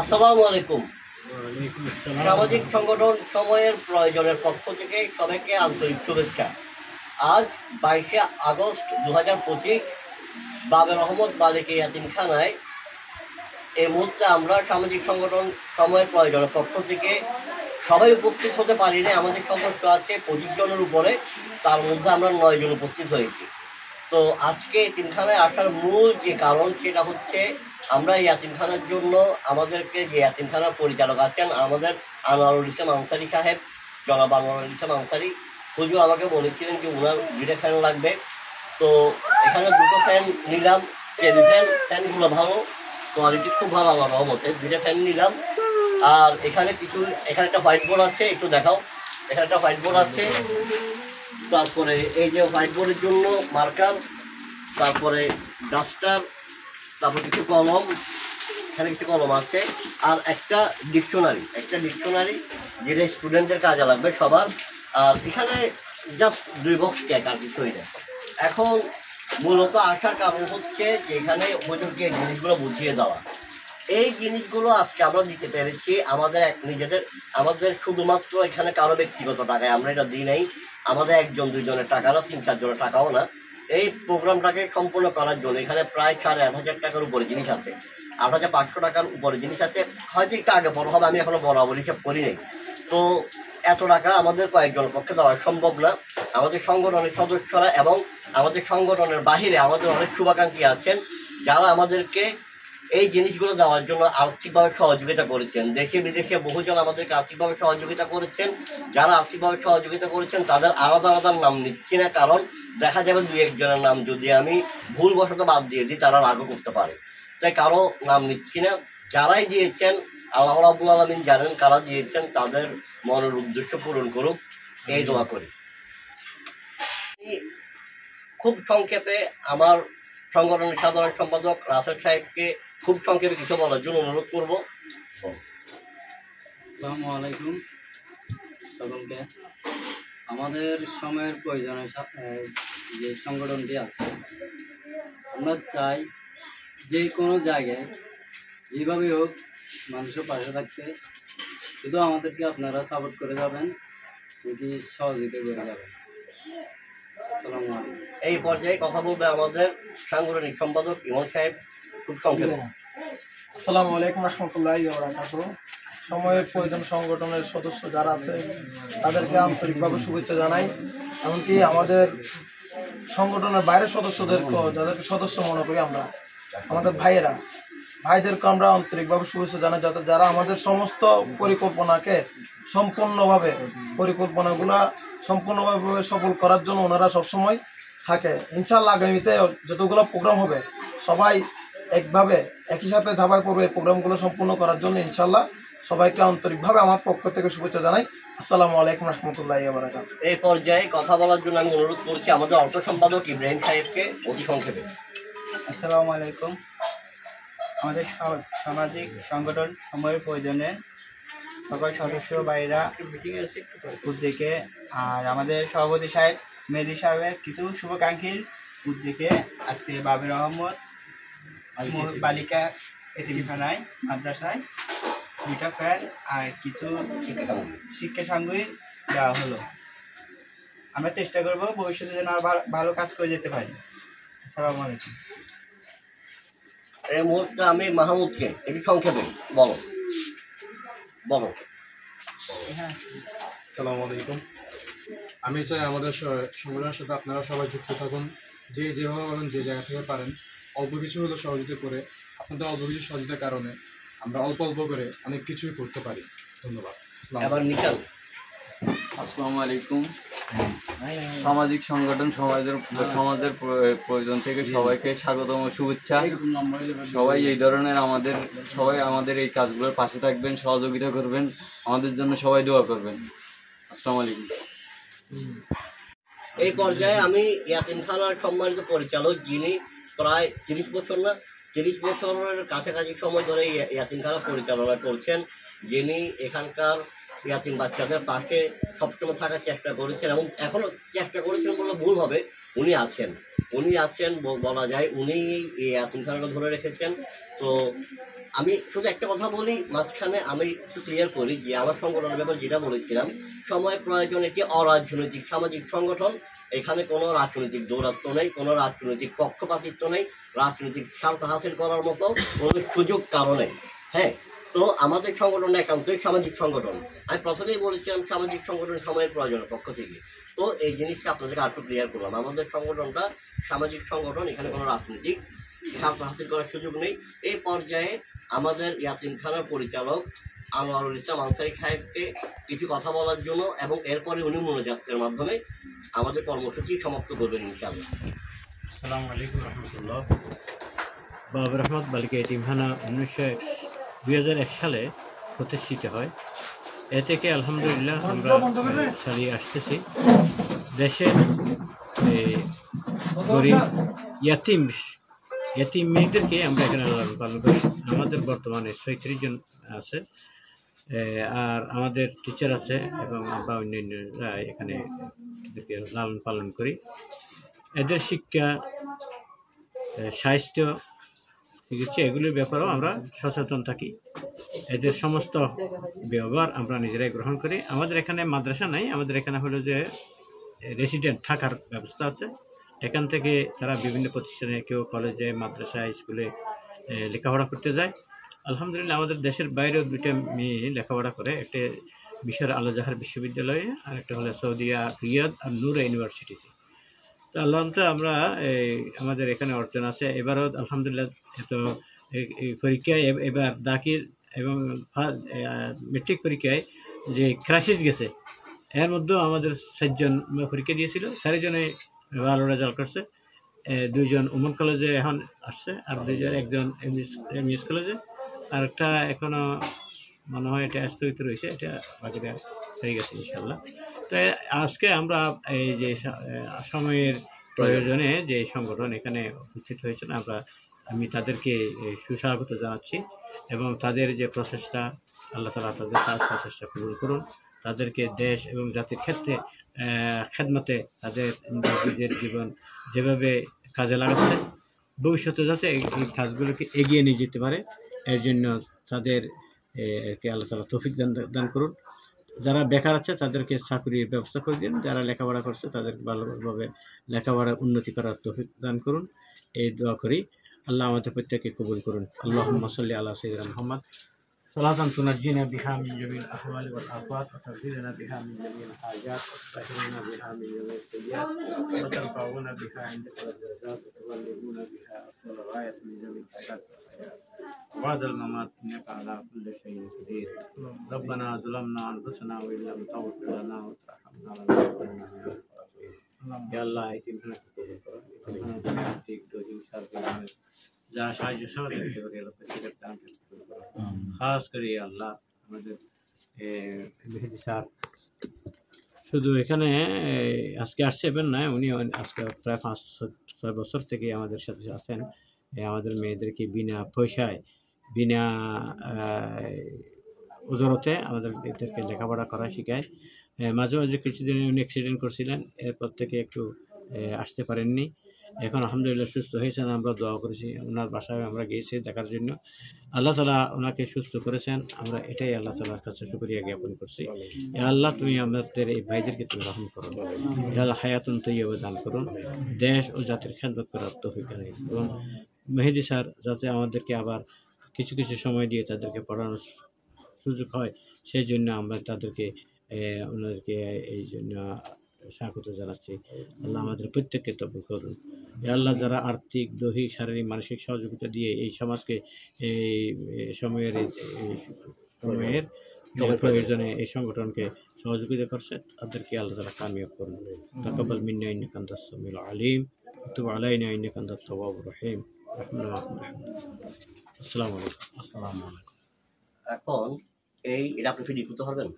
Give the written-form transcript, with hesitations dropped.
আসসালামু আলাইকুম। সামাজিক সংগঠন সময়ের প্রয়োজনের পক্ষ থেকে সবাইকে আন্তরিক শুভেচ্ছা। আজ 22শে আগস্ট 2025 বাবের রহমত বালিকা ইয়াতিমখানায় এই মুহূর্তে আমরা সামাজিক সংগঠন সময়ের প্রয়োজনের পক্ষ থেকে সবাই উপস্থিত হতে পারিনি। আমাদের সদস্য আছে 25 জনের উপরে, তার মধ্যে আমরা 9 জন উপস্থিত হয়েছি। তো আজকে এতিমখানায় আসার মূল যে কারণ সেটা হচ্ছে আমরা এই এতিমখানার জন্য আমাদেরকে যে এতিমখানার পরিচালক আছেন আমাদের আনোয়ারুল ইসলাম আনসারি সাহেব, জনাব আনোয়ারুল ইসলাম আনসারি হুজুর আমাকে বলেছিলেন যে ওনার 2টা ফ্যান লাগবে। তো এখানে 2টো ফ্যান নিলাম, টেবিল ফ্যানগুলো ভালো, কোয়ালিটি খুব ভালো আমার রহমতে। 2টা ফ্যান নিলাম। আর এখানে একটা হোয়াইট বোর্ড আছে, একটু দেখাও। এখানে একটা হোয়াইট বোর্ড আছে, তারপরে এই যে হোয়াইট বোর্ডের জন্য মার্কার, তারপরে ডাস্টার, তারপর কিছু কলম, এখানে কিছু কলম আছে, আর একটা ডিকশনারি যেটা স্টুডেন্টদের কাজে লাগবে সবার। আর এখানে জাস্ট 2 বক্স কেক, আর কিছুই নেই। এখন মূলত আসার কারণ হচ্ছে যে এখানে হুজুরকে এই জিনিসগুলো বুঝিয়ে দেওয়া। এই জিনিসগুলো আজকে আমরা দিতে পেরেছি আমাদের শুধুমাত্র এখানে কারো ব্যক্তিগত টাকায় আমরা এটা দিই নাই। আমাদের 1-2 জনের টাকা না, 3-4 জনের টাকাও না। এই প্রোগ্রামটাকে সম্পূর্ণ করার জন্য এখানে প্রায় 8,500 টাকার উপরে জিনিস আছে, 8,500 টাকার উপরে জিনিস আছে। হয়তো একটু আগে বড় হবে, আমি এখনো বরাবর হিসাব করি নাই। তো এত টাকা আমাদের কয়েকজনের পক্ষে দেওয়া সম্ভব না। আমাদের সংগঠনের সদস্যরা এবং আমাদের সংগঠনের বাহিরে আমাদের অনেক শুভাকাঙ্ক্ষী আছেন যারা আমাদেরকে এই জিনিসগুলো দেওয়ার জন্য আর্থিকভাবে সহযোগিতা করেছেন। দেশে বিদেশে বহুজন আমাদেরকে আর্থিকভাবে সহযোগিতা করেছেন। যারা আর্থিকভাবে সহযোগিতা করেছেন তাদের আলাদা আলাদা নাম নিচ্ছি না, কারণ দেখা যাবে 2-1 জনের নাম যদি আমি ভুলবশত বাদ দিয়ে দিই তারা রাগও করতে পারে। তাই কারো নাম নিচ্ছি না। যারাই দিয়েছেন আল্লাহ রাব্বুল আলামিন জানেন কারা দিয়েছেন, তাদের মনের উদ্দেশ্য পূরণ করুক, এই দোয়া করি। খুব সংক্ষেপে আমার সংগঠনের সাধারণ সম্পাদক রাসেল সাহেবকে খুব সংক্ষেপে কিছু বলার জন্য অনুরোধ করব। আসসালামু আলাইকুম সকলকে। আমাদের সময়ের প্রয়োজনে যে সংগঠনটি আছে, আমরা চাই যে কোনো জায়গায় যেভাবে হোক মানুষের পাশে থাকতে, শুধু আমাদেরকে আপনারা সাপোর্ট করে যাবেন, যদি সহযোগিতা করে যাবেন। আসসালামু আলাইকুম। এই পর্যায়ে কথা বলবে আমাদের সাংগঠনিক সম্পাদক ইমন সাহেব, খুব সংক্ষেপে। আসসালামু আলাইকুম রহমতুল্লাহি ওয়া বারাকাতুহু। সময়ের প্রয়োজন সংগঠনের সদস্য যারা আছে তাদেরকে আন্তরিকভাবে শুভেচ্ছা জানাই। এমনকি আমাদের সংগঠনের বাইরের সদস্যদেরকেও, যাদেরকে সদস্য মনে করি আমরা, আমাদের ভাইদেরকে আমরা আন্তরিকভাবে শুভেচ্ছা জানাই, যারা আমাদের সমস্ত পরিকল্পনাগুলা সম্পূর্ণভাবে সফল করার জন্য ওনারা সবসময় থাকে। ইনশাআল্লাহ আগামীতে যতগুলো প্রোগ্রাম হবে সবাই একই সাথে ঝাঁপাই পড়বে এই প্রোগ্রামগুলো সম্পূর্ণ করার জন্য। ইনশাআল্লাহ সবাইকে আন্তরিকভাবে আমার পক্ষ থেকে শুভেচ্ছা জানাই। আসসালামু আলাইকুম রহমতুল্লাহি ওয়া বারাকাতুহু। এই পর্যায়ে কথা বলার জন্য আমি অনুরোধ করছি আমাদের অর্থ সম্পাদক ইব্রাহিম সাহেবকে অতি সংক্ষেপে। আসসালামু আলাইকুম। আমাদের সামাজিক সংগঠন সময়ের প্রয়োজনে সকল সদস্য ভাইরা উদ্যোগে আর আমাদের সভাপতি সাহেব মেহেদী সাহেবের কিছু শুভাকাঙ্ক্ষীর উদ্যোগে আজকে বাবের রহমত বালিকা এতিমখানায় মাদ্রাসায় 2টা ফ্যান আর কিছু শিক্ষা সামগ্রী দেওয়া হলো। আমরা চেষ্টা করব ভবিষ্যতে যেন আর ভালো কাজ করে যেতে পারি। আসসালামু আলাইকুম। এই মুহূর্তে আমি মাহমুদকে একটু সংক্ষেপে বলো। আসসালামু আলাইকুম। আমি চাই আমাদের সংগঠনের সাথে আপনারা সবাই যুক্ত থাকুন, যেভাবে পারেন, যে জায়গা থেকে পারেন, অল্প কিছু হলেও সহযোগিতা করে। আপনাদের অল্প কিছু সহযোগিতার কারণে আমরা অল্প করে অনেক কিছুই করতে পারি। ধন্যবাদ। আসসালামু আলাইকুম। সামাজিক সংগঠন সমাজের প্রয়োজন থেকে সবাইকে স্বাগতম, শুভেচ্ছা। সবাই এই ধরনের সবাই আমাদের এই কাজগুলোর পাশে থাকবেন, সহযোগিতা করবেন, আমাদের জন্য সবাই দোয়া করবেন। আসসালামু আলাইকুম। এই পর্যায়ে আমি ইয়াতিমখানার সম্মানিত পরিচালক, যিনি প্রায় 30 বছরের কাছাকাছি সময় ধরে ইয়াতিমখানা পরিচালনা করছেন, যিনি এখানকার ইয়াতিম বাচ্চাদের পাশে সবসময় থাকার চেষ্টা করেছেন এবং এখনও চেষ্টা করেছেন বললে ভুল হবে, উনি আছেন। উনি আছেন, বলা যায় উনি এই এতিমখানাটা ধরে রেখেছেন। তো আমি শুধু একটা কথা বলি মাঝখানে, আমি একটু ক্লিয়ার করি যে আমার সংগঠনের ব্যাপারে যেটা বলেছিলাম, সময় প্রয়োজন একটি অরাজনৈতিক সামাজিক সংগঠন। এখানে কোনো রাজনৈতিক দৌরাত্ম্য নেই, কোনো রাজনৈতিক পক্ষপাতিত্ব নেই, রাজনৈতিক স্বার্থ হাসিল করার মতো কোনো সুযোগ কারণে। হ্যাঁ, তো আমাদের সংগঠনটা একান্তই সামাজিক সংগঠন। আমি প্রথমেই বলেছিলাম সামাজিক সংগঠন সময়ের প্রয়োজনের পক্ষ থেকে। তো এই জিনিসটা আপনাদেরকে আরেকটু ক্লিয়ার করলাম, আমাদের সংগঠনটা সামাজিক সংগঠন, এখানে কোনো রাজনৈতিক স্বার্থ হাসিল করার সুযোগ নেই। এই পর্যায়ে আমাদের ইয়াতিমখানার পরিচালক আনোয়ারুল ইসলাম আনসারী সাহেবকে কিছু কথা বলার জন্য, এবং এরপরে উনি মোনাজাতের মাধ্যমে আমাদের কর্মসূচি সমাপ্ত করবেন ইনশাআল্লাহ। আসসালামু আলাইকুম রহমতুল্লাহ। বাবর রহমত বালিকা এতিমখানা 2001 সালে প্রতিষ্ঠিত হয়। এ থেকে আলহামদুলিল্লাহ আমরা চালিয়ে আসতেছি। দেশে গরিব ইয়াতিম মেয়েদেরকে আমরা এখানে লালন পালন করি। আমাদের বর্তমানে 36 জন আছে, আর আমাদের টিচার আছে এবং আমরা অন্যান্যরা এখানে লালন পালন করি। এদের শিক্ষা, স্বাস্থ্য, চিকিৎসা এগুলির ব্যাপারেও আমরা সচেতন থাকি। এদের সমস্ত ব্যবহার আমরা নিজেরাই গ্রহণ করি। আমাদের এখানে মাদ্রাসা নাই, আমাদের এখানে হলো যে রেসিডেন্ট থাকার ব্যবস্থা আছে। এখান থেকে তারা বিভিন্ন প্রতিষ্ঠানে, কেউ কলেজে, মাদ্রাসায়, স্কুলে লেখাপড়া করতে যায়। আলহামদুলিল্লাহ আমাদের দেশের বাইরেও 2টা মেয়ে লেখাপড়া করে, একটা মিশর আল আজহার বিশ্ববিদ্যালয়ে আর একটা হলো সৌদিয়া রিয়াদ আর নূর ইউনিভার্সিটিতে। তো আল্লাহ আমরা আমাদের এখানে অর্জন আছে। এবারও আলহামদুলিল্লাহ তো এই পরীক্ষায় এবার দাখিল এবং মেট্রিক পরীক্ষায় যে ক্রাইসিস গেছে, এর মধ্যেও আমাদের 4 জন পরীক্ষা দিয়েছিল, 4 জনে ভালো রেজাল্ট করছে। 2 জন ওমন কলেজে এখন আসছে, আর 2 জন, একজন এমএস কলেজে, আর একটা এখনো মনে হয় এটা স্থগিত রয়েছে, এটা বাকিটা হয়ে গেছে ইনশাল্লাহ। তো আজকে আমরা এই যে সময়ের প্রয়োজনে যে সংগঠন এখানে উপস্থিত হয়েছেন, আমি তাদেরকে সুস্বাগত জানাচ্ছি এবং তাদের যে প্রচেষ্টা, আল্লাহ তাআলা তাদের প্রচেষ্টা কবুল করুন। তাদেরকে দেশ এবং জাতির ক্ষেত্রে খেদমতে তাদের নিজেদের জীবন যেভাবে কাজে লাগাচ্ছে, ভবিষ্যতে যাতে এই কাজগুলোকে এগিয়ে নিয়ে যেতে পারে, এর জন্য তাদেরকে আল্লাহ তাআলা তৌফিক দান করুন। যারা বেকার আছে তাদেরকে চাকরির ব্যবস্থা করে দিন, যারা লেখাপড়া করছে তাদের ভালোভাবে লেখাপড়ার উন্নতি করার তৌফিক দান করুন, এই দোয়া করি। আল্লাহ আমাদের প্রত্যেককে কবুল করুন। আল্লাহুম্মা সাল্লি আলা সাইয়্যিদিনা মুহাম্মদ সালাতান তুনাজ্জিনা বিহা মিন জামিল আহওয়ালি ওয়াল আফাত ওয়া তুযিলনা বিহা মিন জামিল হাজাত ওয়া তুতাহিরুনা বিহা মিন জামিল সাইয়্যাত ওয়া তারফাউনা বিহা ইনদাকা দারাজাত ওয়া তুবাল্লিগুনা বিহা আসওয়াল গায়াত মিন জামিল হায়াত وبعد الممات إنك على كل شيء قدير. ربنا ظلمنا أنفسنا وإن لم تغفر لنا وترحمنا لنكونن من الخاسرين. يا الله এতিমখানা কবুল করো। এতিমখানা ঠিক দোষী সারকে যারা সাহায্য সহযোগিতা করে আল্লাহ প্রত্যেকের দান কবুল করো। খাস করে আল্লাহ আমাদের মেহেদী স্যার শুধু এখানে আজকে আসছে এবার নয়, উনি আজকে প্রায় 5-6 বছর থেকে আমাদের সাথে আছেন। আমাদের মেয়েদেরকে বিনা পয়সায়, বিনা উজরতে আমাদের এদেরকে লেখাপড়া করা শেখায়। মাঝে মাঝে কিছুদিন উনি অ্যাক্সিডেন্ট করছিলেন, এরপর থেকে একটু আসতে পারেননি। এখন আলহামদুলিল্লাহ সুস্থ হয়েছেন, আমরা দোয়া করেছি, ওনার বাসায় আমরা গিয়েছি দেখার জন্য। আল্লাহ তাআলা ওনাকে সুস্থ করেছেন, আমরা এটাই আল্লাহ তাআলার কাছে শুকরিয়া জ্ঞাপন করছি। আল্লাহ তুমি আমাদের এই ভাইদেরকে তুমি রহম করো, আল্লাহ হায়াতুন তাইয়্যিবা দান করুন, দেশ ও জাতির খেদমত করার তৌফিক দান করুন। এবং মেহেদী স্যার যাতে আমাদেরকে আবার কিছু কিছু সময় দিয়ে তাদেরকে পড়ানোর সুযোগ হয়, সেই জন্য আমরা তাদেরকে ওনাদেরকে এই জন্য স্বাগত জানাচ্ছি। আল্লাহ আমাদের প্রত্যেককে কবুল করুন। আল্লাহ যারা আর্থিক, দৈহিক, শারীরিক, মানসিক সহযোগিতা দিয়ে এই সমাজকে এই সময়ের প্রয়োজনে এই সংগঠনকে সহযোগিতা করছে, তাদেরকে আল্লাহ তাআলা কামিয়াব করুন। তাকাব্বাল মিন্না ইন্নাকা আনতাস সামিউল আলিম ওয়া তুব আলাইনা ইন্নাকা আনতাত তাওয়াবুর রহিম। আসসালামু আলাইকুম। এখন এটা আপনি ফিডিং করতে পারবেন?